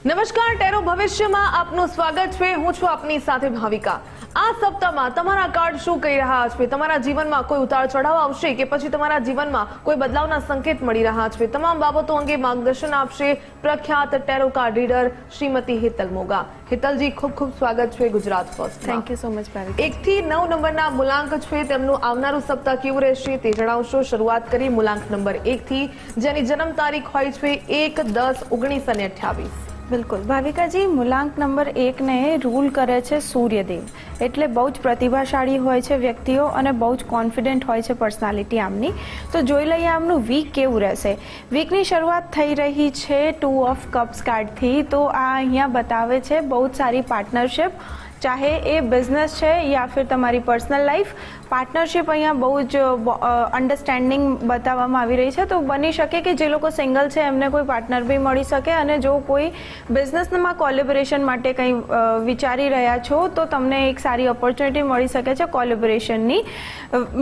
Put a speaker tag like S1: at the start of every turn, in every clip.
S1: નમસ્કાર, ટેરો ભવિષ્યમાં આપનું સ્વાગત છે। હું છું આપની સાથે ભાવિકા। આ સપ્તાહમાં તમારા કાર્ડ શું કહી રહ્યા છે? તમારા જીવનમાં કોઈ ઉતાર ચઢાવ આવશે કે પછી તમારા જીવનમાં કોઈ બદલાવના સંકેત મળી રહ્યા છે? તમામ બાબતો અંગે માર્ગદર્શન આપશે પ્રખ્યાત tarot card reader Shrimati Hetal Moga. હેતલજી, ખૂબ ખૂબ સ્વાગત છે Gujarat first.
S2: Thank you so much Bhavika.
S1: 1 થી 9 નંબરના મૂલાંક છે, તેમનું આવનારું સપ્તાહ કેવું રહેશે તે જણાવશો। શરૂઆત કરી મૂલાંક નંબર 1 થી, જેની જન્મ તારીખ હોય છે 1, 10, 19 અને 28।
S2: બિલકુલ ભાવિકાજી, મૂલાંક નંબર 1 ને રૂલ કરે છે સૂર્યદેવ, એટલે બહુ જ પ્રતિભાશાળી હોય છે વ્યક્તિઓ અને બહુ જ કોન્ફિડન્ટ હોય છે પર્સનાલિટી આમની। તો જોઈ લઈએ આમનું વીક કેવું રહેશે। વીકની શરૂઆત થઈ રહી છે 2 ઓફ કપ્સ કાર્ડથી। તો આ અહીંયા બતાવે છે બહુ જ સારી પાર્ટનરશિપ, ચાહે એ બિઝનેસ છે યા ફિર તમારી પર્સનલ લાઈફ। પાર્ટનરશિપ અહીંયા બહુ જ અન્ડરસ્ટેન્ડિંગ બતાવવામાં આવી રહી છે। તો બની શકે કે જે લોકો સિંગલ છે એમને કોઈ પાર્ટનર બી મળી શકે, અને જો કોઈ બિઝનેસમાં કોલેબોરેશન માટે કંઈ વિચારી રહ્યા છો તો તમને એક સારી ઓપોર્ચ્યુનિટી મળી શકે છે કોલેબોરેશનની।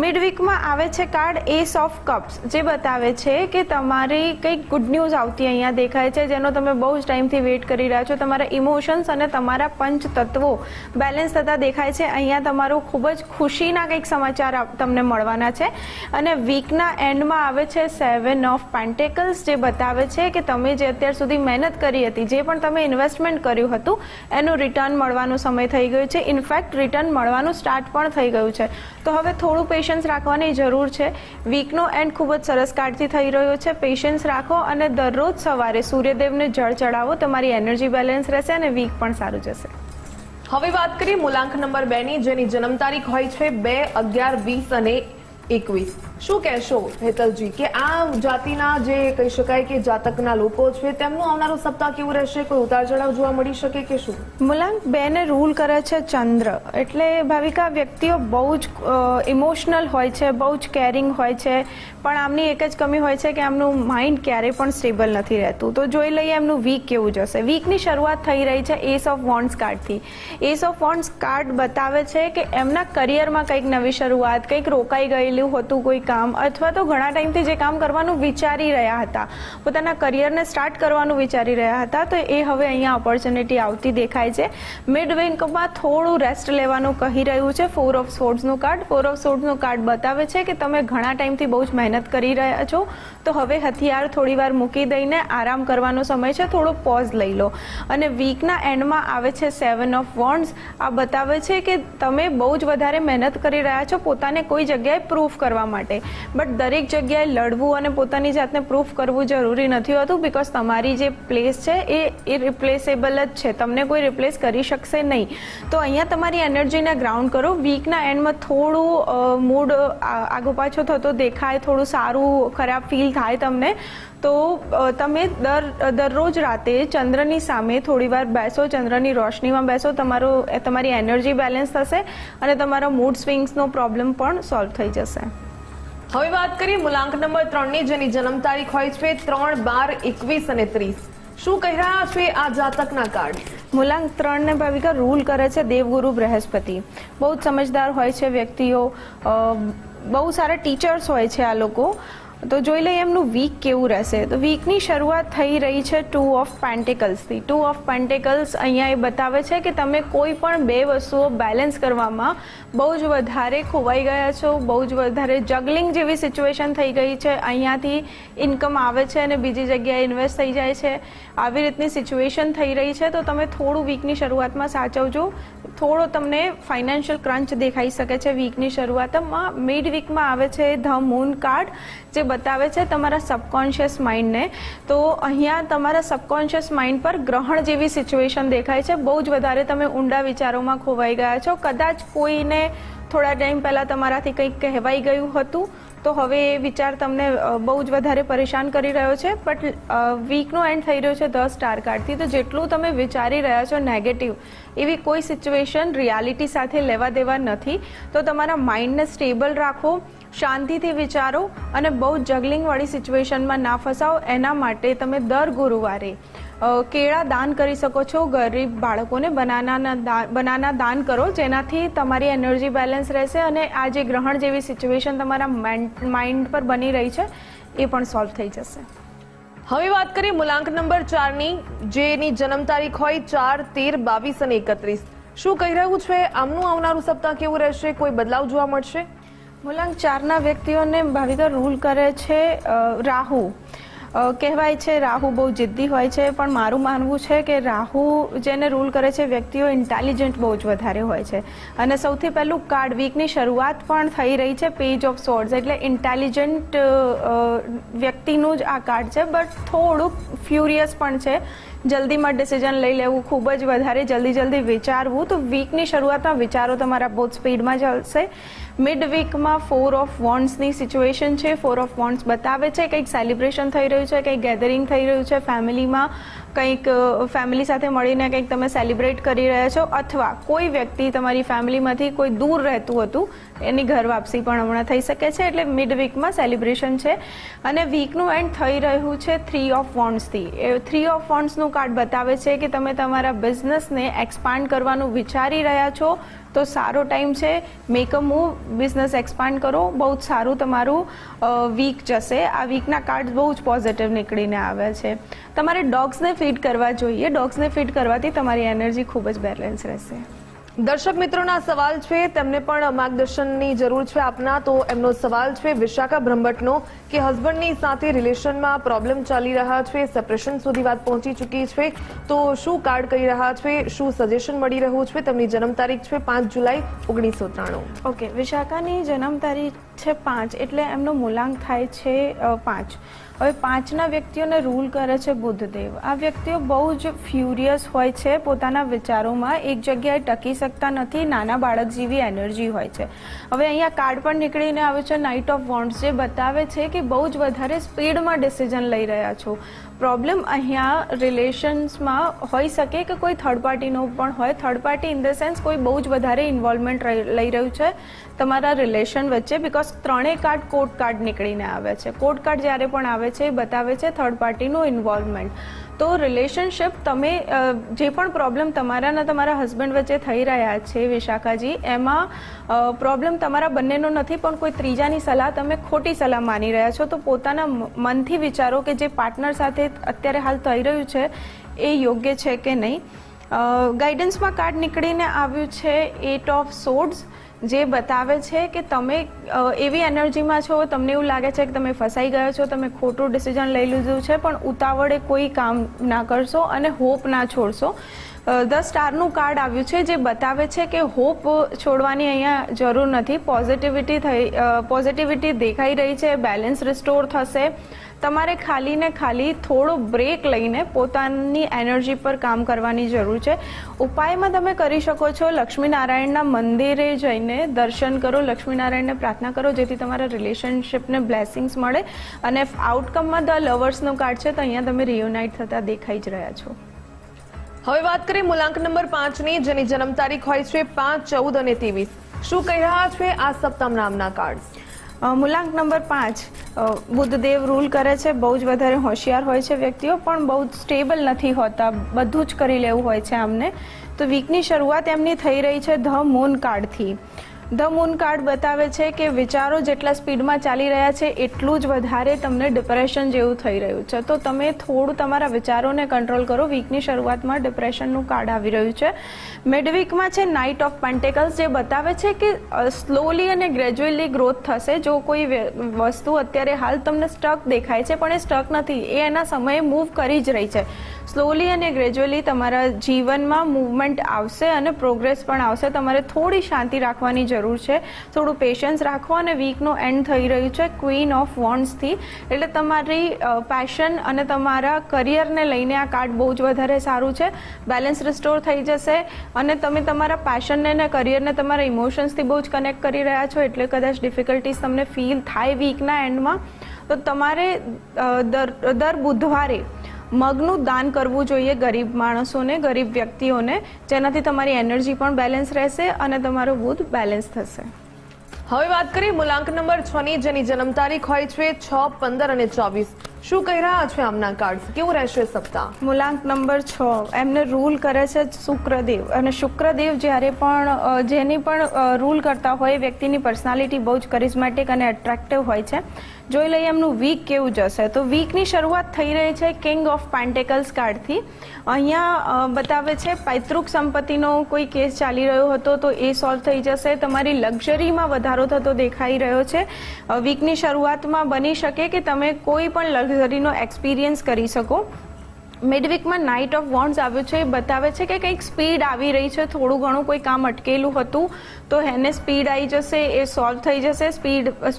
S2: મિડ વીકમાં આવે છે કાર્ડ એસ ઓફ કપ્સ, જે બતાવે છે કે તમારી કંઈક ગુડ ન્યૂઝ આવતી અહીંયા દેખાય છે, જેનો તમે બહુ જ ટાઈમથી વેઇટ કરી રહ્યા છો। તમારા ઇમોશન્સ અને તમારા પંચ તત્વો બેલેન્સ થતા દેખાય છે। અહીંયા તમારું ખૂબ જ ખુશીના કંઈક સમાચાર તમને મળવાના છે। અને વીકના એન્ડમાં આવે છે 7 ઓફ પેન્ટેકલ્સ, જે બતાવે છે કે તમે જે અત્યાર સુધી મહેનત કરી હતી, જે પણ તમે ઇન્વેસ્ટમેન્ટ કર્યું હતું એનું રિટર્ન મળવાનો સમય થઈ ગયો છે। ઇનફેક્ટ રિટર્ન મળવાનું સ્ટાર્ટ પણ થઈ ગયું છે। તો હવે થોડું પેશન્સ રાખવાની જરૂર છે। વીકનો એન્ડ ખૂબ જ સરસ કાર્ડથી થઈ રહ્યો છે। પેશન્સ રાખો અને દરરોજ સવારે સૂર્યદેવને જળ ચડાવો, તમારી એનર્જી બેલેન્સ રહેશે અને વીક પણ સારું જશે।
S1: હવે વાત કરીએ મૂલાંક નંબર 2 ની, જેની જન્મ તારીખ હોય છે 2, 11, 20 અને 21। શું કહેશો હેતલજી કે આ જાતિના જે કહી શકાય કે જાતકના લોકો છે તેમનું આવનારું સપ્તાહ કેવું રહેશે? કોઈ ઉતાર ચઢાવ જોવા મળી શકે કે શું?
S2: મૂલાંક 2 ને રૂલ કરે છે ચંદ્ર, એટલે ભાવિકા વ્યક્તિઓ બહુ જ ઇમોશનલ હોય છે, બહુ જ કેરિંગ હોય છે, પણ આમની એક જ કમી હોય છે કે આમનું માઇન્ડ ક્યારેય પણ સ્ટેબલ નથી રહેતું। તો જોઈ લઈએ એમનું વીક કેવું જશે। વીકની શરૂઆત થઈ રહી છે એસ ઓફ વોન્ડ્સ કાર્ડથી। એસ ઓફ વોન્ડ્સ કાર્ડ બતાવે છે કે એમના કરિયરમાં કંઈક નવી શરૂઆત, કંઈક રોકાઈ ગયેલું હતું કોઈ કામ, અથવા તો ઘણા ટાઈમથી જે કામ કરવાનું વિચારી રહ્યા હતા, પોતાના કરિયરને સ્ટાર્ટ કરવાનું વિચારી રહ્યા હતા, તો એ હવે અહીંયા ઓપોર્ચ્યુનિટી આવતી દેખાય છે। મિડ વીકમાં થોડું રેસ્ટ લેવાનું કહી રહ્યું છે 4 ઓફ સોર્ડ્સનું કાર્ડ। 4 ઓફ સોર્ડ્સનું કાર્ડ બતાવે છે કે તમે ઘણા ટાઈમથી બહુ જ મહેનત કરી રહ્યા છો, તો હવે હથિયાર થોડી વાર મૂકી દઈને આરામ કરવાનો સમય છે, થોડો પોઝ લઈ લો। અને વીકના એન્ડમાં આવે છે 7 ઓફ વોન્ડ્સ। આ બતાવે છે કે તમે બહુ જ વધારે મહેનત કરી રહ્યા છો પોતાને કોઈ જગ્યાએ પ્રૂફ કરવા માટે, બટ દરેક જગ્યાએ લડવું અને પોતાની જાતને પ્રૂફ કરવું જરૂરી નથી હોતું, બીકોઝ તમારી જે પ્લેસ છે એ રિપ્લેસેબલ જ છે, તમને કોઈ રિપ્લેસ કરી શકશે નહીં। તો અહીંયા તમારી એનર્જીને ગ્રાઉન્ડ કરો। વીકના એન્ડમાં થોડું મૂડ આગો પાછો થતો દેખાય, થોડું સારું ખરાબ ફીલ થાય તમને, તો તમે દરરોજ રાતે ચંદ્રની સામે થોડી વાર બેસો, ચંદ્રની રોશનીમાં બેસો, તમારી એનર્જી બેલેન્સ થશે અને તમારો મૂડ સ્વિંગ્સનો પ્રોબ્લેમ પણ સોલ્વ થઈ જશે।
S1: હવે વાત કરીએ મૂલાંક નંબર 3 ની, જેની જન્મ તારીખ હોય છે 3, 12, 21 અને 30। શું કહી રહ્યા છે આ જાતકના કાર્ડ?
S2: મૂલાંક 3 ને ભાવિકા રૂલ કરે છે દેવગુરુ બૃહસ્પતિ। બહુ જ સમજદાર હોય છે વ્યક્તિઓ, બહુ સારા ટીચર્સ હોય છે આ લોકો। તો જોઈ લઈએ એમનું વીક કેવું રહેશે। તો વીકની શરૂઆત થઈ રહી છે 2 ઓફ પેન્ટેકલ્સથી। 2 ઓફ પેન્ટેકલ્સ અહીંયા એ બતાવે છે કે તમે કોઈ પણ બે વસ્તુઓ બેલેન્સ કરવામાં બહુ જ વધારે ખોવાઈ ગયા છો, બહુ જ વધારે જગલિંગ જેવી સિચ્યુએશન થઈ ગઈ છે। અહીંયાથી ઇન્કમ આવે છે અને બીજી જગ્યાએ ઇન્વેસ્ટ થઈ જાય છે, આવી રીતની સિચ્યુએશન થઈ રહી છે। તો તમે થોડું વીકની શરૂઆતમાં સાચવજો, થોડો તમને ફાઇનાન્શિયલ ક્રંચ દેખાઈ શકે છે વીકની શરૂઆતમાં। મિડ વીકમાં આવે છે ધ મૂન કાર્ડ, જે બતાવે છે તમારા સબકોન્શિયસ માઇન્ડને। તો અહીંયા તમારા સબકોન્શિયસ માઇન્ડ પર ગ્રહણ જેવી સિચ્યુએશન દેખાય છે, બહુ જ વધારે તમે ઊંડા વિચારોમાં ખોવાઈ ગયા છો। કદાચ કોઈને થોડા ટાઈમ પહેલાં તમારાથી કંઈક કહેવાઈ ગયું હતું, તો હવે એ વિચાર તમને બહુ જ વધારે પરેશાન કરી રહ્યો છે। બટ વીકનો એન્ડ થઈ રહ્યો છે 10 સ્ટાર કાર્ડથી। તો જેટલું તમે વિચારી રહ્યા છો નેગેટિવ, એવી કોઈ સિચ્યુએશન રિયાલિટી સાથે લેવા દેવા નથી। તો તમારા માઇન્ડને સ્ટેબલ રાખો, શાંતિથી વિચારો અને બહુ જગલિંગવાળી સિચ્યુએશનમાં ના ફસાઓ। એના માટે તમે દર ગુરુવારે કેળા દાન કરી શકો છો, ગરીબ બાળકોને બનાના દાન કરો, જેનાથી તમારી એનર્જી બેલેન્સ રહેશે અને આ જે ગ્રહણ જેવી સિચ્યુએશન તમારા માઇન્ડ પર બની રહી છે એ પણ સોલ્વ થઈ જશે।
S1: હવે વાત કરીએ મૂલાંક નંબર 4 ની, જેની જન્મ તારીખ હોય 4, 13, 22 અને 31. શું કહી રહ્યું છે આમનું આવનારું સપ્તાહ કેવું રહેશે? કોઈ બદલાવ જોવા મળશે?
S2: મૂલાંક 4ના વ્યક્તિઓને ભાવિકા રૂલ કરે છે રાહુ. કહેવાય છે રાહુ બહુ જિદ્દી હોય છે, પણ મારું માનવું છે કે રાહુ જેને રૂલ કરે છે વ્યક્તિઓ ઇન્ટેલિજન્ટ બહુ જ વધારે હોય છે. અને સૌથી પહેલું કાર્ડ વીકની શરૂઆત પણ થઈ રહી છે પેજ ઓફ સોર્ડ્સ, એટલે ઇન્ટેલિજન્ટ વ્યક્તિનું જ આ કાર્ડ છે, બટ થોડુંક ફ્યુરિયસ પણ છે. જલ્દીમાં ડિસિઝન લઈ લેવું, ખૂબ જ વધારે જલ્દી વિચારવું. તો વીકની શરૂઆતમાં વિચારો તમારા બહુ સ્પીડમાં ચાલશે. મિડ વીકમાં 4 ઓફ વોન્ડ્સની સિચ્યુએશન છે. 4 ઓફ વોન્ડ્સ બતાવે છે કંઈક સેલિબ્રેશન થઈ રહ્યું છે, કંઈક ગેધરિંગ થઈ રહ્યું છે ફેમિલીમાં, કંઈક ફેમિલી સાથે મળીને કંઈક તમે સેલિબ્રેટ કરી રહ્યા છો, અથવા કોઈ વ્યક્તિ તમારી ફેમિલીમાંથી કોઈ દૂર રહેતું હતું એની ઘર વાપસી પણ હમણાં થઈ શકે છે. એટલે મિડ વીકમાં સેલિબ્રેશન છે. અને વીકનું એન્ડ થઈ રહ્યું છે 3 ઓફ વોન્ડ્સથી. એ 3 ઓફ વોન્ડ્સનું કાર્ડ બતાવે છે કે તમે તમારા બિઝનેસને એક્સપાન્ડ કરવાનું વિચારી રહ્યા છો, તો સારો ટાઈમ છે. Make a move, business expand કરો. બહુ જ સારું તમારું વીક જશે. આ વીકના કાર્ડ બહુ જ પોઝિટિવ નીકળીને આવ્યા છે. તમારે ડોગ્સને ફીડ કરવા જોઈએ. ડોગ્સને ફીડ કરવાથી તમારી એનર્જી ખૂબ જ બેલેન્સ રહેશે.
S1: દર્શક મિત્રોના સવાલ છે, તેમને પણ માર્ગદર્શનની જરૂર છે આપના. તો એમનો સવાલ છે વિશાખા બ્રહ્મભટ્ટનો કે હસબન્ડની સાથે રિલેશનમાં પ્રોબ્લેમ ચાલી રહ્યા છે, સેપરેશન સુધી વાત પહોંચી ચૂકી છે, તો શું કાર્ડ કહી રહ્યા છે, શું સજેશન મળી રહ્યું છે? તેમની જન્મ તારીખ છે 5 જુલાઈ 1993.
S2: ઓકે, વિશાખાની જન્મ તારીખ છે 5, એટલે એમનો મૂલાંક થાય છે 5. હવે 5ના વ્યક્તિઓને રૂલ કરે છે બુધદેવ. આ વ્યક્તિઓ બહુ જ ફ્યુરિયસ હોય છે પોતાના વિચારોમાં, એક જગ્યાએ ટકી શકતા નથી, નાના બાળક જેવી એનર્જી હોય છે. હવે અહીંયા કાર્ડ પણ નીકળીને આવે છે નાઇટ ઓફ વોન્ડ્સ, જે બતાવે છે કે બહુ જ વધારે સ્પીડમાં ડિસિઝન લઈ રહ્યા છો. પ્રોબ્લેમ અહીંયા રિલેશન્સમાં હોઈ શકે કે કોઈ થર્ડ પાર્ટીનો પણ હોય. Third party in the sense કોઈ બહુ જ વધારે ઇન્વોલ્વમેન્ટ લઈ રહ્યું છે તમારા રિલેશન વચ્ચે, બિકોઝ 3 કાર્ડ કોર્ટ કાર્ડ નીકળીને આવે છે. કોર્ટ કાર્ડ જ્યારે પણ આવે છે એ બતાવે છે થર્ડ પાર્ટીનું ઇન્વોલ્વમેન્ટ. તો રિલેશનશિપ, તમે જે પણ પ્રોબ્લેમ તમારા અને તમારા હસબન્ડ વચ્ચે થઈ રહ્યા છે વિશાખાજી, એમાં પ્રોબ્લેમ તમારા બંનેનો નથી, પણ કોઈ ત્રીજાની સલાહ તમે ખોટી સલાહ માની રહ્યા છો. તો પોતાના મનથી વિચારો કે જે પાર્ટનર સાથે અત્યારે હાલ થઈ રહ્યું છે એ યોગ્ય છે કે નહીં. ગાઈડન્સમાં કાર્ડ નીકળીને આવ્યું છે 8 ઓફ સોર્ડ્સ, જે બતાવે છે કે તમે એવી એનર્જીમાં છો, તમને એવું લાગે છે કે તમે ફસાઈ ગયા છો, તમે ખોટું ડિસિઝન લઈ લીધું છે, પણ ઉતાવળે કોઈ કામ ના કરશો અને હોપ ના છોડશો. ધ સ્ટારનું કાર્ડ આવ્યું છે, જે બતાવે છે કે હોપ છોડવાની અહીંયા જરૂર નથી. પોઝિટિવિટી દેખાઈ રહી છે, બેલેન્સ રિસ્ટોર થશે. તમારે ખાલી ને ખાલી થોડો બ્રેક લઈને પોતાની એનર્જી પર કામ કરવાની જરૂર છે. ઉપાયમાં તમે કરી શકો છો, લક્ષ્મીનારાયણના મંદિરે જઈને દર્શન કરો, લક્ષ્મીનારાયણને પ્રાર્થના કરો, જેથી તમારા રિલેશનશિપને બ્લેસિંગ્સ મળે. અને આઉટકમમાં ધ લવર્સનું કાર્ડ છે, તો અહીંયા તમે રિયુનાઇટ થતા દેખાઈ જ રહ્યા છો.
S1: હવે વાત કરીએ મૂલાંક નંબર 5 ની, જેની જન્મ તારીખ હોય છે 5, 14 અને 23. શું કહી રહ્યા છે આ સપ્તમ નામના કાર્ડ?
S2: મૂલાંક નંબર 5, બુધદેવ રૂલ કરે છે. બહુ જ વધારે હોશિયાર હોય છે વ્યક્તિઓ, પણ બહુ જ સ્ટેબલ નથી હોતા, બધું જ કરી લેવું હોય છે આમને. તો વીકની શરૂઆત એમની થઈ રહી છે ધ મૂન કાર્ડથી. ધ મૂન કાર્ડ બતાવે છે કે વિચારો જેટલા સ્પીડમાં ચાલી રહ્યા છે એટલું જ વધારે તમને ડિપ્રેશન જેવું થઈ રહ્યું છે. તો તમે થોડું તમારા વિચારોને કંટ્રોલ કરો. વીકની શરૂઆતમાં ડિપ્રેશનનું કાર્ડ આવી રહ્યું છે. મિડ વીકમાં છે નાઇટ ઓફ પેન્ટેકલ્સ, જે બતાવે છે કે સ્લોલી અને ગ્રેજ્યુઅલી ગ્રોથ થશે. જો કોઈ વસ્તુ અત્યારે હાલ તમને સ્ટક દેખાય છે, પણ એ સ્ટક નથી, એ એના સમયે મૂવ કરી જ રહી છે. સ્લોલી અને ગ્રેજ્યુઅલી તમારા જીવનમાં મૂવમેન્ટ આવશે અને પ્રોગ્રેસ પણ આવશે. તમારે થોડી શાંતિ રાખવાની જરૂર છે, થોડું પેશન્સ રાખો. અને વીકનું એન્ડ થઈ રહ્યું છે ક્વીન ઓફ વોન્ડ્સથી, એટલે તમારી પેશન અને તમારા કરિયરને લઈને આ કાર્ડ બહુ જ વધારે સારું છે. બેલેન્સ રિસ્ટોર થઈ જશે અને તમે તમારા પેશનને અને કરિયરને તમારા ઇમોશન્સથી બહુ જ કનેક્ટ કરી રહ્યા છો, એટલે કદાચ ડિફિકલ્ટીઝ તમને ફીલ થાય વીકના એન્ડમાં. તો તમારે દર બુધવારે મગનું દાન કરવું જોઈએ ગરીબ માણસોને, ગરીબ વ્યક્તિઓને, જેનાથી તમારી એનર્જી પણ બેલેન્સ રહેશે અને તમારો બુધ બેલેન્સ થશે.
S1: હવે વાત કરીએ મૂલાંક નંબર 6 ની, જેની જન્મ તારીખ હોય છે 6, 15 અને 24. શું કહી રહ્યા છે આમના કાર્ડ, કેવું રહેશે સપ્તાહ?
S2: મૂલાંક નંબર 6 એમને રૂલ કરે છે શુક્રદેવ, અને શુક્રદેવ જ્યારે પણ જેની પણ રૂલ કરતા હોય એ વ્યક્તિની પર્સનાલિટી બહુ જ કરિઝમેટિક અને એટ્રેક્ટિવ હોય છે. જોઈ લઈએ એમનું વીક કેવું જશે. તો વીકની શરૂઆત થઈ રહી છે કિંગ ઓફ પેન્ટેકલ્સ કાર્ડથી. અહીંયા બતાવે છે પૈતૃક સંપત્તિનો કોઈ કેસ ચાલી રહ્યો હતો તો એ સોલ્વ થઈ જશે. તમારી લક્ઝરીમાં વધારો થતો દેખાઈ રહ્યો છે. વીકની શરૂઆતમાં બની શકે કે તમે કોઈ પણ લક્ઝરીનો એક્સપિરિયન્સ કરી શકો. મિડવીકમાં નાઇટ ઓફ વોન્ડ્સ આવ્યું છે, એ બતાવે છે કે કંઈક સ્પીડ આવી રહી છે, થોડું ઘણું કોઈ કામ અટકેલું હતું તો એને સ્પીડ આવી જશે, એ સોલ્વ થઈ જશે.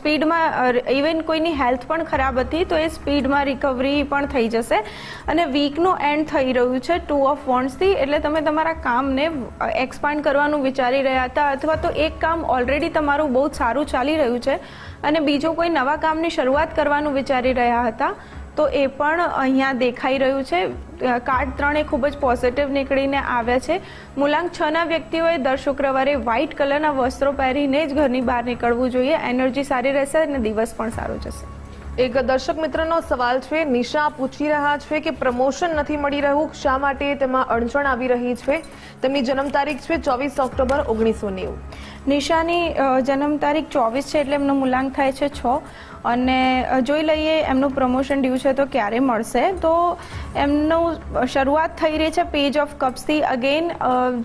S2: સ્પીડમાં ઇવન કોઈની હેલ્થ પણ ખરાબ હતી તો એ સ્પીડમાં રિકવરી પણ થઈ જશે. અને વીકનું એન્ડ થઈ રહ્યું છે 2 ઓફ વોન્ડ્સથી, એટલે તમે તમારા કામને એક્સપાન્ડ કરવાનું વિચારી રહ્યા હતા, અથવા તો એક કામ ઓલરેડી તમારું બહુ સારું ચાલી રહ્યું છે અને બીજું કોઈ નવા કામની શરૂઆત કરવાનું વિચારી રહ્યા હતા તો એ પણ અહીંયા દેખાઈ રહ્યું છે. કાર્ડ 3 એ ખૂબ જ પોઝિટિવ નીકળીને આવ્યા છે. મૂલાંક 6ના વ્યક્તિઓએ દર શુક્રવારે વ્હાઇટ કલરના વસ્ત્રો પહેરીને જ ઘરની બહાર નીકળવું જોઈએ. એનર્જી સારી રહેશે અને દિવસ પણ સારો જશે.
S1: એક દર્શક મિત્રનો સવાલ છે. નિશા પૂછી રહ્યા છે કે પ્રમોશન નથી મળી રહ્યું, શા માટે તેમાં અડચણ આવી રહી છે? તેમની જન્મ તારીખ છે 24 ઓક્ટોબર 1990.
S2: નિશાની જન્મ તારીખ 24 છે એટલે એમનો મૂલાંક થાય છે 6. અને જોઈ લઈએ એમનું પ્રમોશન ડ્યુ છે તો ક્યારે મળશે. તો એમનું શરૂઆત થઈ રહી છે પેજ ઓફ કપ્સથી. અગેન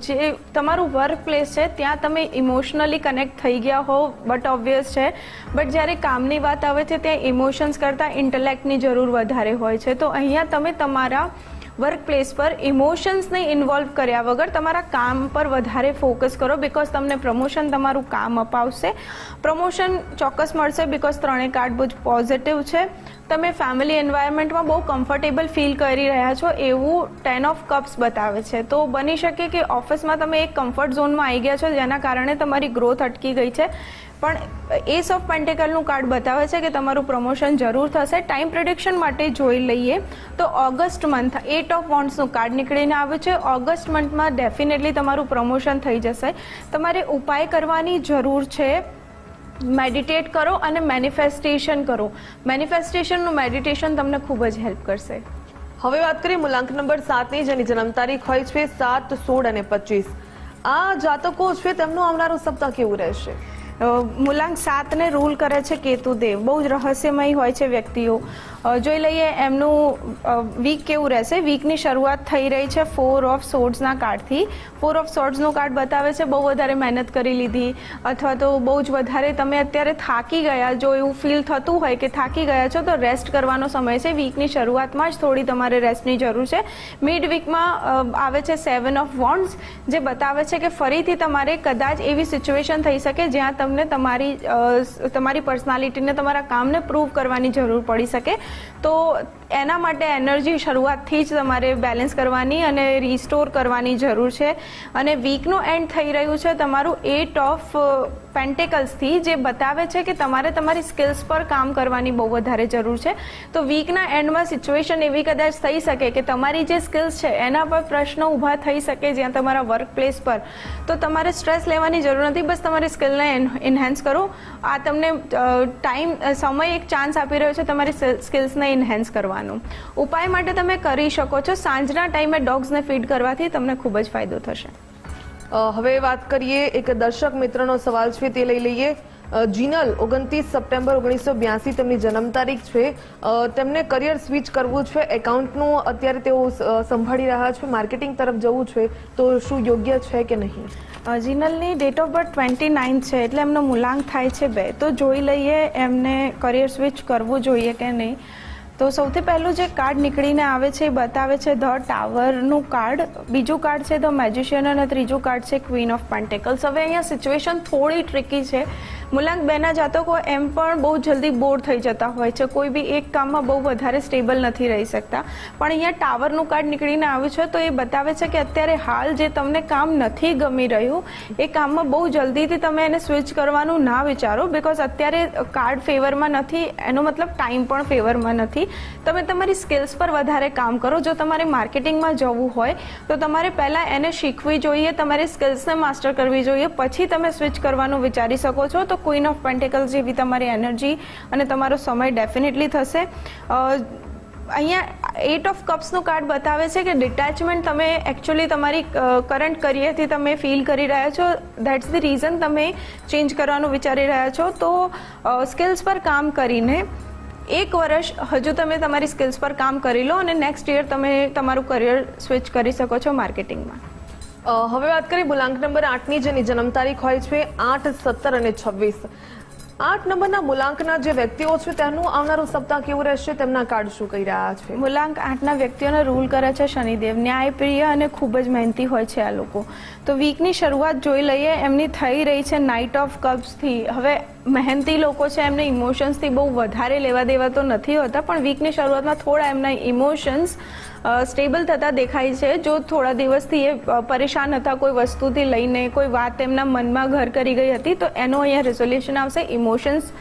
S2: જે તમારું વર્ક પ્લેસ છે ત્યાં તમે ઇમોશનલી કનેક્ટ થઈ ગયા હો, બટ ઓબ્વિયસ છે. બટ જ્યારે કામની વાત આવે છે ત્યાં ઇમોશન્સ કરતાં ઇન્ટેલેક્ટની જરૂર વધારે હોય છે. તો અહીંયા તમે તમારા વર્ક પ્લેસ પર ઇમોશન્સને ઇન્વોલ્વ કર્યા વગર તમારા કામ પર વધારે ફોકસ કરો, બિકોઝ તમને પ્રમોશન તમારું કામ અપાવશે. પ્રમોશન ચોક્કસ મળશે બિકોઝ 3 કાર્ડ બહુ જ પોઝિટિવ છે. તમે ફેમિલી એન્વાયરમેન્ટમાં બહુ કમ્ફર્ટેબલ ફીલ કરી રહ્યા છો એવું 10 ઓફ કપ્સ બતાવે છે. તો બની શકે કે ઓફિસમાં તમે એક કમ્ફર્ટ ઝોનમાં આવી ગયા છો જેના કારણે તમારી ગ્રોથ અટકી ગઈ છે. પણ એસ ઓફ પેન્ટેકલનું કાર્ડ બતાવે છે કે તમારું પ્રમોશન જરૂર થશે. ટાઈમ પ્રિડિક્શન માટે જોઈ લઈએ તો ઓગસ્ટ મંથ 8 ઓફ વોન્ડ્સનું કાર્ડ નીકળીને આવ્યું છે. ઓગસ્ટ મંથમાં ડેફિનેટલી તમારું પ્રમોશન થઈ જશે. તમારે ઉપાય કરવાની જરૂર છે. મેડિટેટ કરો અને મેનિફેસ્ટેશન કરો. મેનિફેસ્ટેશનનું મેડિટેશન તમને ખૂબ જ હેલ્પ કરશે.
S1: હવે વાત કરીએ મૂલાંક નંબર 7ની, જેની જન્મ તારીખ હોય છે 7, 16 અને 25. આ જાતકો છે તેમનું આવનારું સપ્તાહ કેવું રહેશે?
S2: મૂલાંક 7ને રૂલ કરે છે કેતુદેવ. બહુ જ રહસ્યમય હોય છે વ્યક્તિઓ. જોઈ લઈએ એમનું વીક કેવું રહેશે. વીકની શરૂઆત થઈ રહી છે 4 ઓફ સોર્ડ્સના કાર્ડથી. 4 ઓફ સોર્ડ્સનું કાર્ડ બતાવે છે બહુ વધારે મહેનત કરી લીધી, અથવા તો બહુ જ વધારે તમે અત્યારે થાકી ગયા. જો એવું ફીલ થતું હોય કે થાકી ગયા છો તો રેસ્ટ કરવાનો સમય છે. વીકની શરૂઆતમાં જ થોડી તમારે રેસ્ટની જરૂર છે. મિડ વીકમાં આવે છે 7 ઓફ વોન્ડ્સ, જે બતાવે છે કે ફરીથી તમારે કદાચ એવી સિચ્યુએશન થઈ શકે જ્યાં તમને તમારી પર્સનાલિટીને, તમારા કામને પ્રૂવ કરવાની જરૂર પડી શકે. તો એના માટે એનર્જી શરૂઆતથી જ તમારે બેલેન્સ કરવાની અને રિસ્ટોર કરવાની જરૂર છે. અને વીકનું એન્ડ થઈ રહ્યું છે તમારું 8 ઓફ પેન્ટેકલ્સથી, જે બતાવે છે કે તમારે તમારી સ્કિલ્સ પર કામ કરવાની બહુ વધારે જરૂર છે. તો વીકના એન્ડમાં સિચ્યુએશન એવી કદાચ થઈ શકે કે તમારી જે સ્કિલ્સ છે એના પર પ્રશ્નો ઊભા થઈ શકે જ્યાં તમારા વર્ક પ્લેસ પર. તો તમારે સ્ટ્રેસ લેવાની જરૂર નથી, બસ તમારી સ્કિલને એન્હાન્સ કરો. આ તમને સમય એક ચાન્સ આપી રહ્યો છે તમારી સ્કિલ્સને એન્હાન્સ કરવાનો. ઉપાય માટે તમે કરી શકો છો સાંજના ટાઈમે ડોગ્સને ફીડ કરવાથી તમને ખૂબ જ ફાયદો થશે.
S1: હવે વાત કરીએ, એક દર્શક મિત્રનો સવાલ છે તે લઈ લઈએ. જીનલ 29 સપ્ટેમ્બર 1982 તેમની જન્મ તારીખ છે. તેમને કરિયર સ્વિચ કરવું છે, એકાઉન્ટનું અત્યારે તેઓ સંભાળી રહ્યા છે, માર્કેટિંગ તરફ જવું છે, તો શું યોગ્ય છે કે નહીં?
S2: જીનલની ડેટ ઓફ બર્થ 29 છે એટલે એમનો મૂલાંક થાય છે 2. તો જોઈ લઈએ એમને કરિયર સ્વિચ કરવું જોઈએ કે નહીં. તો સૌથી પહેલું જે કાર્ડ નીકળીને આવે છે એ બતાવે છે ધ ટાવરનું કાર્ડ. બીજું કાર્ડ છે ધ મેજિશિયન અને ત્રીજું કાર્ડ છે ક્વીન ઓફ પેન્ટેકલ્સ. હવે અહીંયા સિચ્યુએશન થોડી ટ્રિકી છે. મૂલાંક 2ના જાતકો એમ પણ બહુ જલ્દી બોર થઈ જતા હોય છે, કોઈ બી એક કામમાં બહુ વધારે સ્ટેબલ નથી રહી શકતા. પણ અહીંયા ટાવરનું કાર્ડ નીકળીને આવ્યું છે તો એ બતાવે છે કે અત્યારે હાલ જે તમને કામ નથી ગમી રહ્યું એ કામમાં બહુ જલ્દીથી તમે એને સ્વિચ કરવાનું ના વિચારો, બિકોઝ અત્યારે કાર્ડ ફેવરમાં નથી, એનો મતલબ ટાઈમ પણ ફેવરમાં નથી. તમે તમારી સ્કિલ્સ પર વધારે કામ કરો. જો તમારે માર્કેટિંગમાં જવું હોય તો તમારે પહેલાં એને શીખવી જોઈએ, તમારી સ્કિલ્સને માસ્ટર કરવી જોઈએ, પછી તમે સ્વિચ કરવાનું વિચારી શકો છો. તો તો ક્વીન ઓફ પેન્ટિકલ્સ જેવી તમારી એનર્જી અને તમારો સમય ડેફિનેટલી થશે. અહીંયા 8 ઓફ કપ્સનું કાર્ડ બતાવે છે કે ડિટેચમેન્ટ તમે એકચ્યુઅલી તમારી કરંટ કરિયરથી તમે ફીલ કરી રહ્યા છો. દેટ્સ ધ રીઝન તમે ચેન્જ કરવાનું વિચારી રહ્યા છો. તો સ્કિલ્સ પર કામ કરીને 1 વર્ષ હજુ તમે તમારી સ્કિલ્સ પર કામ કરી લો અને નેક્સ્ટ યર તમે તમારું કરિયર સ્વિચ કરી શકો છો માર્કેટિંગમાં.
S1: હવે વાત કરીએ મૂલાંક નંબર 8ની જેની જન્મ તારીખ હોય છે 8, 17 અને 26. 8 નંબરના મૂલાંકના જે વ્યક્તિઓ છે તેનું આવનારું સપ્તાહ કેવું રહેશે, તેમના કાર્ડ શું કહી રહ્યા છે?
S2: મૂલાંક 8ના વ્યક્તિઓને રૂલ કરે છે શનિદેવ. ન્યાયપ્રિય અને ખૂબ જ મહેનતી હોય છે આ લોકો. તો વીકની શરૂઆત જોઈ લઈએ. એમની થઈ રહી છે નાઇટ ઓફ કપ્સથી. હવે મહેનતી લોકો છે, એમને ઇમોશન્સથી બહુ વધારે લેવા દેવા તો નથી હોતા, પણ વીકની શરૂઆતમાં થોડા એમના ઇમોશન્સ સ્ટેબલ થતા દેખાય છે. જો થોડા દિવસથી એ પરેશાન હતા કોઈ વસ્તુથી લઈને, કોઈ વાત એમના મનમાં ઘર કરી ગઈ હતી, તો એનો અહીંયા રિઝોલ્યુશન આવશે. ઇમોશન્સ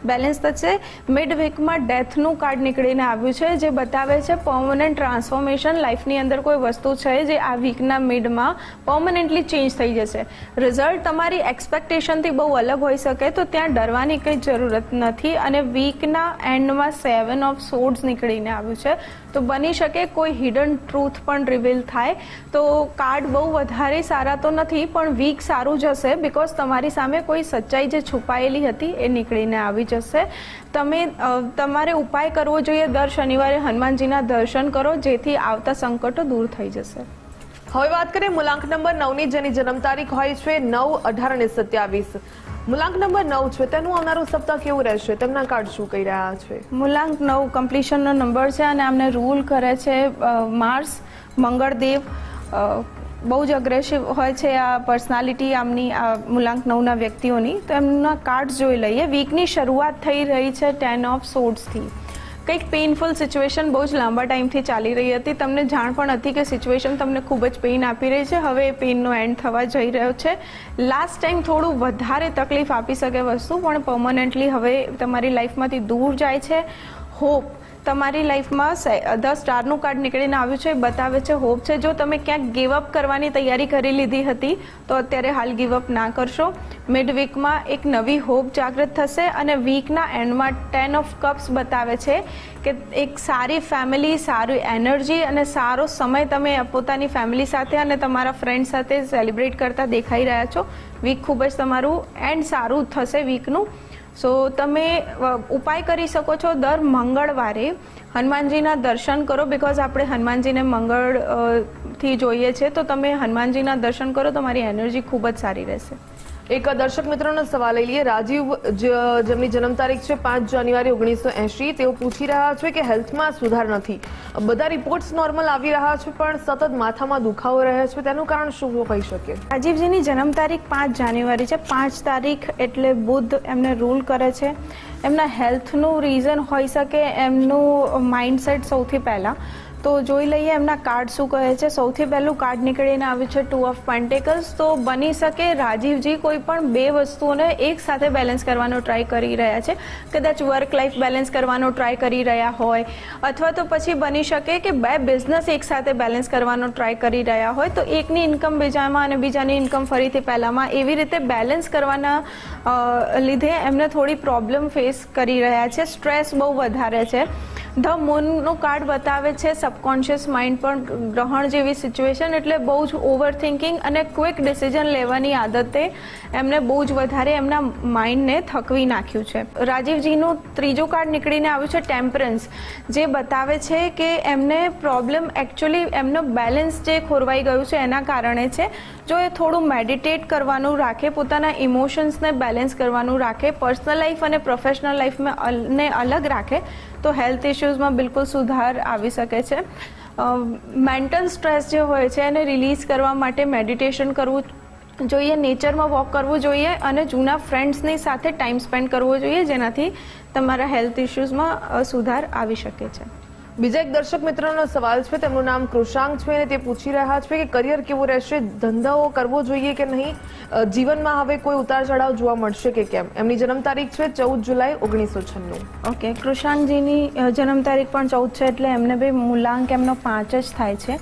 S2: બેલેન્સ થશે. મિડ વીકમાં ડેથનું કાર્ડ નીકળીને આવ્યું છે, જે બતાવે છે પરમનન્ટ ટ્રાન્સફોર્મેશન. લાઈફની અંદર કોઈ વસ્તુ છે જે આ વીકના મિડમાં પરમનન્ટલી ચેન્જ થઈ જશે. રિઝલ્ટ તમારી એક્સપેક્ટેશનથી બહુ અલગ હોઈ શકે, તો ત્યાં ડરવાની કંઈ જરૂરત નથી. અને વીકના એન્ડમાં 7 ઓફ સોર્ડ્સ નીકળીને આવ્યું છે, તો બની શકે કોઈ હિડન ટ્રુથ પણ રિવીલ થાય. તો કાર્ડ બહુ વધારે સારા તો નથી, પણ વીક સારું જશે બિકોઝ તમારી સામે કોઈ સચ્ચાઈ જે છુપાયેલી હતી એ નીકળીને આવી જશે. તમે તમારે ઉપાય કરવો જોઈએ. દર શનિવારે હનુમાનજીના દર્શન કરો, જેથી આવતા સંકટો દૂર થઈ જશે.
S1: હવે વાત કરીએ મૂલાંક નંબર 9ની જેની જન્મ તારીખ હોય છે 9, 18 અને 27. મૂલાંક નંબર 9 છે, તેનું આવનારું સપ્તાહ કેવું રહેશે, તેમના કાર્ડ શું કહી રહ્યા છે?
S2: મૂલાંક 9 કમ્પ્લીશનનો નંબર છે અને આમને રૂલ કરે છે માર્સ, મંગળદેવ. બહુ જ અગ્રેસિવ હોય છે આ પર્સનાલિટી આમની, આ મૂલાંક 9ના વ્યક્તિઓની. તો એમના કાર્ડ જોઈ લઈએ. વીકની શરૂઆત થઈ રહી છે 10 ઓફ સોર્ડ્સથી. કંઈક પેઇનફુલ સિચ્યુએશન બહુ જ લાંબા ટાઈમથી ચાલી રહી હતી. તમને જાણ પણ હતી કે સિચ્યુએશન તમને ખૂબ જ પેઇન આપી રહી છે. હવે એ પેઇનનો એન્ડ થવા જઈ રહ્યો છે. લાસ્ટ ટાઈમ થોડું વધારે તકલીફ આપી શકે વસ્તુ, પણ પરમનન્ટલી હવે તમારી લાઈફમાંથી દૂર જાય છે. હોપ તમારી લાઈફમાં 10 સ્ટારનું કાર્ડ નીકળીને આવ્યું છે, બતાવે છે હોપ છે. જો તમે ક્યાંક ગીવઅપ કરવાની તૈયારી કરી લીધી હતી, તો અત્યારે હાલ ગીવઅપ ના કરશો. મિડ વીકમાં એક નવી હોપ જાગૃત થશે. અને વીકના એન્ડમાં 10 ઓફ કપ્સ બતાવે છે કે એક સારી ફેમિલી, સારી એનર્જી અને સારો સમય તમે પોતાની ફેમિલી સાથે અને તમારા ફ્રેન્ડ સાથે સેલિબ્રેટ કરતા દેખાઈ રહ્યા છો. વીક ખૂબ જ તમારું એન્ડ સારું થશે વીકનું. સો તમે ઉપાય કરી શકો છો. દર મંગળવારે હનુમાનજીના દર્શન કરો, બિકોઝ આપણે હનુમાનજીને મંગળથી જોઈએ છે. તો તમે હનુમાનજીના દર્શન કરો, તમારી એનર્જી ખૂબ જ સારી રહેશે.
S1: એક દર્શક મિત્રોનો સવાલ લઈ લઈએ. રાજીવ, જેમની જન્મ તારીખ છે 5 જાન્યુઆરી 1980. તેઓ પૂછી રહ્યા છે કે હેલ્થમાં સુધાર નથી. બધા રિપોર્ટ્સ નોર્મલ આવી રહ્યા છે, પણ સતત માથામાં દુખાવો રહે છે. તેનું કારણ શું હોઈ શકે?
S2: રાજીવજીની જન્મ તારીખ 5 જાન્યુઆરી છે. 5 તારીખ એટલે બુધ એમને રૂલ કરે છે. એમના હેલ્થનું રીઝન હોઈ શકે એમનું માઇન્ડસેટ સૌથી પહેલાં. તો જોઈ લઈએ એમના કાર્ડ શું કહે છે. સૌથી પહેલું કાર્ડ નીકળીને આવ્યું છે 2 ઓફ પેન્ટિકલ્સ. તો બની શકે રાજીવજી કોઈ પણ 2 વસ્તુઓને એક સાથે બેલેન્સ કરવાનો ટ્રાય કરી રહ્યા છે. કદાચ વર્ક લાઈફ બેલેન્સ કરવાનો ટ્રાય કરી રહ્યા હોય, અથવા તો પછી બની શકે કે 2 બિઝનેસ એક સાથે બેલેન્સ કરવાનો ટ્રાય કરી રહ્યા હોય. તો એકની ઇન્કમ બીજામાં અને બીજાની ઇન્કમ ફરીથી પહેલામાં, એવી રીતે બેલેન્સ કરવાના લીધે એમને થોડી પ્રોબ્લેમ ફેસ કરી રહ્યા છે. સ્ટ્રેસ બહુ વધારે છે. ધ મૂનનું કાર્ડ બતાવે છે સબકોન્શિયસ માઇન્ડ પણ ગ્રહણ જેવી સિચ્યુએશન, એટલે બહુ જ ઓવર થિંકિંગ અને ક્વિક ડિસિઝન લેવાની આદતે એમને બહુ જ વધારે એમના માઇન્ડને થકવી નાખ્યું છે. રાજીવજીનું ત્રીજું કાર્ડ નીકળીને આવ્યું છે ટેમ્પરન્સ, જે બતાવે છે કે એમને પ્રોબ્લેમ એકચ્યુઅલી એમનો બેલેન્સ જે ખોરવાઈ ગયું છે એના કારણે છે. જો એ થોડું મેડિટેટ કરવાનું રાખે, પોતાના ઇમોશન્સને બેલેન્સ કરવાનું રાખે, પર્સનલ લાઈફ અને પ્રોફેશનલ લાઈફને અલગ રાખે, તો હેલ્થ ઇશ્યુઝમાં બિલકુલ સુધાર આવી શકે છે. મેન્ટલ સ્ટ્રેસ જે હોય છે એને રિલીઝ કરવા માટે મેડિટેશન કરવું જોઈએ, નેચરમાં વોક કરવું જોઈએ અને જૂના ફ્રેન્ડ્સની સાથે ટાઈમ સ્પેન્ડ કરવો જોઈએ, જેનાથી તમારા હેલ્થ ઇશ્યુઝમાં સુધાર આવી શકે છે.
S1: બીજા એક દર્શક મિત્રનો સવાલ છે. તેમનું નામ કૃષાંક છે અને તે પૂછી રહ્યા છે કે કરિયર કેવું રહેશે, ધંધાઓ કરવો જોઈએ કે નહીં, જીવનમાં હવે કોઈ ઉતાર ચઢાવ જોવા મળશે કે કેમ. એમની જન્મ તારીખ છે 14 જુલાઈ 1996.
S2: ઓકે, કૃષાંકજીની જન્મ તારીખ પણ 14 છે, એટલે એમને બી મૂલાંક એમનો 5 જ થાય છે.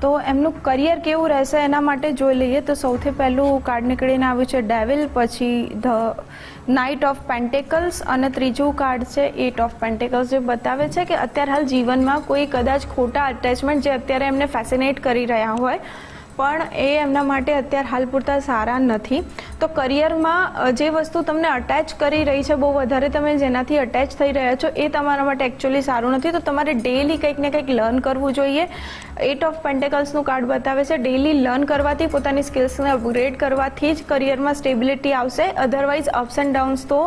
S2: તો એમનું કરિયર કેવું રહેશે એના માટે જોઈ લઈએ તો સૌથી પહેલું કાર્ડ નીકળીને આવ્યું છે ડેવિલ, પછી ધ નાઇટ ઓફ પેન્ટેકલ્સ અને ત્રીજું કાર્ડ છે 8 ઓફ પેન્ટેકલ્સ, જે બતાવે છે કે અત્યારે હાલ જીવનમાં કોઈ કદાચ ખોટા અટેચમેન્ટ જે અત્યારે એમને ફેસિનેટ કરી રહ્યા હોય પણ એ એમના માટે અત્યારે હાલ પૂરતા સારા નથી. તો કરિયરમાં જે વસ્તુ તમને અટેચ કરી રહી છે બહુ વધારે, તમે જેનાથી અટેચ થઈ રહ્યા છો એ તમારા માટે એકચ્યુઅલી સારું નથી. તો તમારે ડેઈલી કંઈક ને કંઈક લર્ન કરવું જોઈએ. 8 ઓફ પેન્ટેકલ્સનું કાર્ડ બતાવે છે ડેઈલી લર્ન કરવાથી, પોતાની સ્કિલ્સને અપગ્રેડ કરવાથી જ કરિયરમાં સ્ટેબિલિટી આવશે. અધરવાઇઝ અપ્સ એન્ડ ડાઉન્સ તો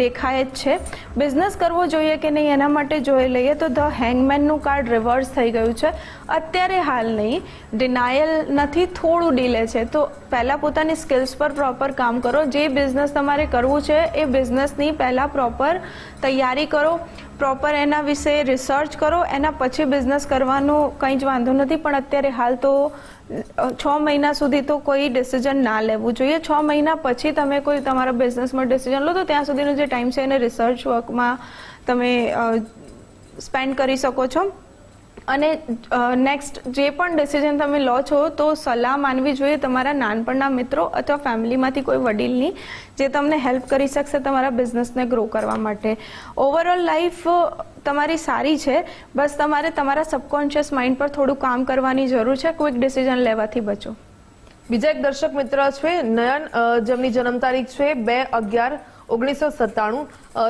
S2: દેખાય જ છે. બિઝનેસ કરવો જોઈએ કે નહીં એના માટે જોઈ લઈએ તો ધ હેંગમેનનું કાર્ડ રિવર્સ થઈ ગયું છે. અત્યારે હાલ નહીં, ડિનાયલ નથી, થોડું ડીલે છે. તો પહેલાં પોતાની સ્કિલ્સ પર પ્રોપર કામ કરો. જે બિઝનેસ તમારે કરવું છે એ બિઝનેસની પહેલાં પ્રોપર તૈયારી કરો, પ્રોપર એના વિશે રિસર્ચ કરો, એના પછી બિઝનેસ કરવાનો કંઈ જ વાંધો નથી. પણ અત્યારે હાલ તો 6 મહિના સુધી તો કોઈ ડિસિઝન ના લેવું જોઈએ. 6 મહિના પછી તમે કોઈ તમારા બિઝનેસમાં ડિસિઝન લો તો ત્યાં સુધીનો જે ટાઈમ છે એને રિસર્ચ વર્કમાં તમે સ્પેન્ડ કરી શકો છો. અને નેક્સ્ટ જે પણ ડિસિઝન તમે લો છો તો સલાહ માનવી જોઈએ તમારા નાનપણના મિત્રો અથવા ફેમિલીમાંથી કોઈ વડીલની, જે તમને હેલ્પ કરી શકશે તમારા બિઝનેસને ગ્રો કરવા માટે. ઓવરઓલ લાઈફ તમારી સારી છે, બસ તમારે તમારા સબકોન્શિયસ માઇન્ડ પર થોડું કામ કરવાની જરૂર છે. ક્વિક ડિસિઝન લેવાથી બચો.
S1: બીજા એક દર્શક મિત્ર છે નયન, જેમની જન્મ તારીખ છે 2/11/1997.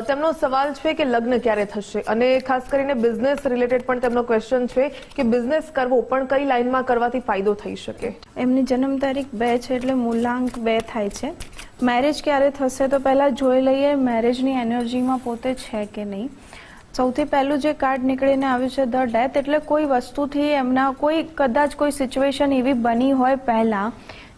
S1: તેમનો સવાલ છે કે લગ્ન ક્યારે થશે, અને ખાસ કરીને બિઝનેસ રિલેટેડ પણ તેમનો ક્વેશ્ચન છે કે બિઝનેસ કરવો પણ કઈ લાઈનમાં કરવાથી ફાયદો થઈ શકે.
S2: એમની જન્મ તારીખ 2 છે એટલે મૂલાંક 2 થાય છે. મેરેજ ક્યારે થશે તો પહેલાં જોઈ લઈએ મેરેજની એનર્જીમાં પોતે છે કે નહીં. સૌથી પહેલું જે કાર્ડ નીકળીને આવ્યું છે ધ ડેથ, એટલે કોઈ વસ્તુથી એમના કદાચ કોઈ સિચ્યુએશન એવી બની હોય પહેલાં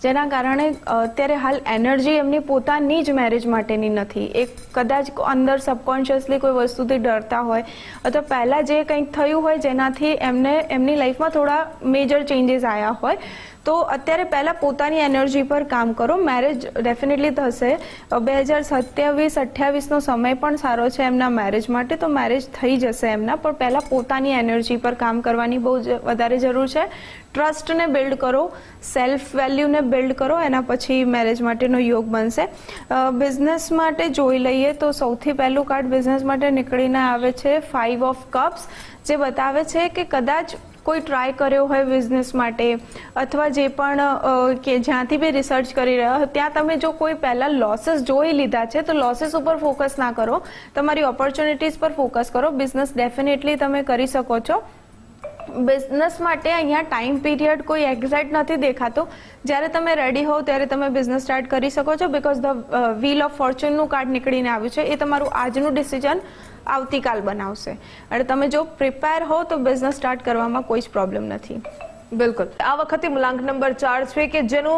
S2: જેના કારણે અત્યારે હાલ એનર્જી એમની પોતાની જ મેરેજ માટેની નથી. એ કદાચ અંદર સબકોન્શિયસલી કોઈ વસ્તુથી ડરતા હોય અથવા પહેલાં જે કંઈક થયું હોય જેનાથી એમની લાઈફમાં થોડા મેજર ચેન્જીસ આવ્યા હોય. તો અત્યારે પહેલાં પોતાની એનર્જી પર કામ કરો. મેરેજ ડેફિનેટલી થશે. 2027-28નો સમય પણ સારો છે એમના મેરેજ માટે, તો મેરેજ થઈ જશે એમના. પણ પહેલાં પોતાની એનર્જી પર કામ કરવાની બહુ વધારે જરૂર છે. ટ્રસ્ટને બિલ્ડ કરો, સેલ્ફ વેલ્યુને બિલ્ડ કરો, એના પછી મેરેજ માટેનો યોગ બનશે. બિઝનેસ માટે જોઈ લઈએ તો સૌથી પહેલું કાર્ડ બિઝનેસ માટે નીકળીને આવે છે 5 ઓફ કપ્સ, જે બતાવે છે કે કદાચ કોઈ ટ્રાય કર્યો હોય બિઝનેસ માટે અથવા જે પણ કે જ્યાંથી બી રિસર્ચ કરી રહ્યા હોય ત્યાં તમે જો કોઈ પહેલાં લોસીસ જોઈ લીધા છે તો લોસીસ ઉપર ફોકસ ના કરો, તમારી ઓપોર્ચ્યુનિટીઝ પર ફોકસ કરો. બિઝનેસ ડેફિનેટલી તમે કરી શકો છો. બિઝનેસ માટે અહીંયા ટાઈમ પીરિયડ કોઈ એક્ઝેક્ટ નથી દેખાતો. જ્યારે તમે રેડી હો ત્યારે તમે બિઝનેસ સ્ટાર્ટ કરી શકો છો. બિકોઝ ધ વ્હીલ ઓફ ફોર્ચ્યુનનું કાર્ડ નીકળીને આવ્યું છે. એ તમારું આજનું ડિસિઝન આવતીકાલ બનાવશે. અને તમે જો પ્રિપેર હો તો બિઝનેસ સ્ટાર્ટ કરવામાં કોઈ જ પ્રોબ્લેમ નથી.
S1: બિલકુલ. આ વખતે મૂલાંક નંબર 4 છે કે જેનું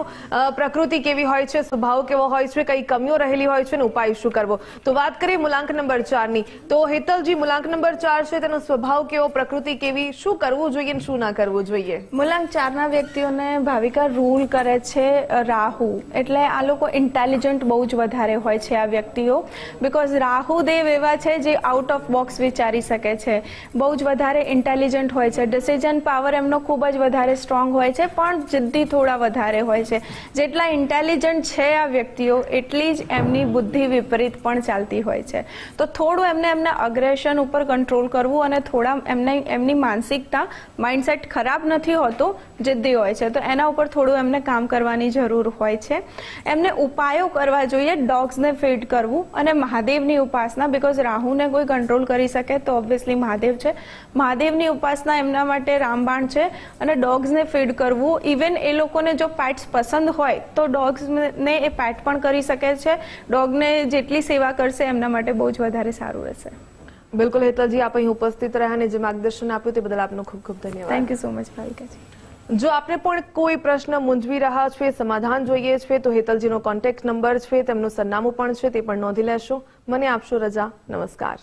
S1: પ્રકૃતિ કેવી હોય છે, સ્વભાવ કેવો હોય છે, કઈ કમીઓ રહેલી હોય છે અને ઉપાય શું કરવો. તો વાત કરીએ મૂલાંક નંબર 4ની, તો હેતલજી મૂલાંક નંબર 4 છે તેનો સ્વભાવ કેવો, પ્રકૃતિ કેવી, શું કરવું જોઈએ અને શું ના કરવું જોઈએ.
S2: મૂલાંક 4ના વ્યક્તિઓને ભાવિકા રૂલ કરે છે રાહુ, એટલે આ લોકો ઇન્ટેલિજન્ટ બહુ જ વધારે હોય છે આ વ્યક્તિઓ. બિકોઝ રાહુ દેવ એવા છે જે આઉટ ઓફ બોક્સ વિચારી શકે છે, બહુ જ વધારે ઇન્ટેલિજન્ટ હોય છે. ડિસિઝન પાવર એમનો ખૂબ જ વધારે સ્ટ્રોંગ હોય છે, પણ જિદ્દી થોડા વધારે હોય છે. જેટલા ઇન્ટેલિજન્ટ છે આ વ્યક્તિઓ એટલી જ એમની બુદ્ધિ વિપરીત પણ ચાલતી હોય છે. તો થોડું એમના અગ્રેશન ઉપર કંટ્રોલ કરવું અને થોડા એમની માનસિકતા, માઇન્ડસેટ ખરાબ નથી હોતો, જિદ્દી હોય છે. તો એના ઉપર થોડું એમને કામ કરવાની જરૂર હોય છે. એમને ઉપાયો કરવા જોઈએ. ડોગ્સને ફીડ કરવું અને મહાદેવની ઉપાસના, બિકોઝ રાહુને કોઈ કંટ્રોલ કરી શકે તો ઓબ્વિયસલી મહાદેવ છે. મહાદેવની ઉપાસના એમના માટે રામબાણ છે. અને ડોગ્સને ફીડ કરવું. ઇવન એ લોકોને જો પેટ્સ પસંદ હોય તો ડોગ્સને એ પેટ પણ કરી શકે છે. ડોગને જેટલી સેવા કરશે એમના માટે બહુ જ વધારે સારું રહેશે.
S1: બિલકુલ હેતલજી, આપ અહીં ઉપસ્થિત રહ્યા અને જે માર્ગદર્શન આપ્યું તે બદલ આપનો ખૂબ ખૂબ ધન્યવાદ.
S2: થેન્ક યુ સો મચ ભાવિકાજી.
S1: જો આપને પણ કોઈ પ્રશ્ન મૂંઝવી રહ્યા છે, સમાધાન જોઈએ છે, તો હેતલજીનો કોન્ટેક્ટ નંબર છે, તેમનું સરનામું પણ છે, તે પણ નોંધી લેશો. મને આપશો રજા. નમસ્કાર.